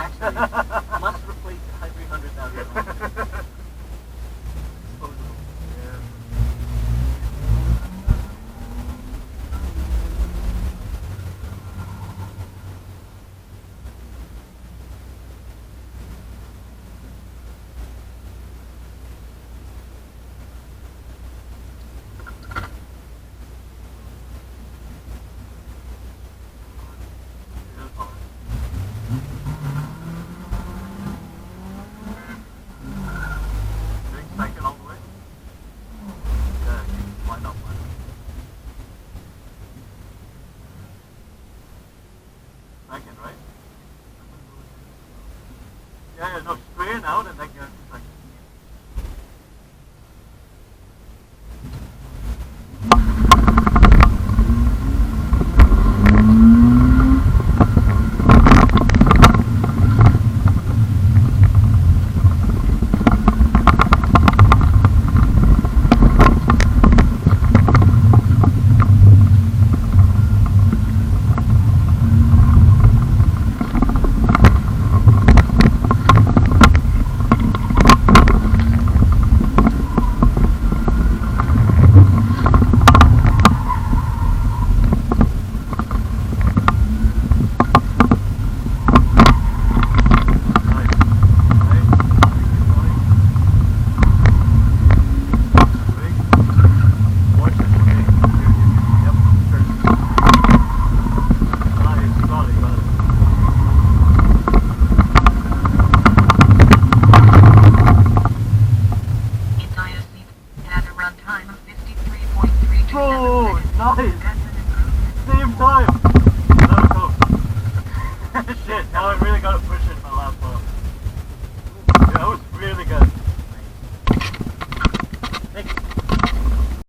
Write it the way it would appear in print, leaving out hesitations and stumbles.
actually must replace every 100,000 miles. Disposable. Yeah. Second all the way? Yeah, why not? Second, right? Yeah, no, straighten out and then get second. Oh, nice! Same time!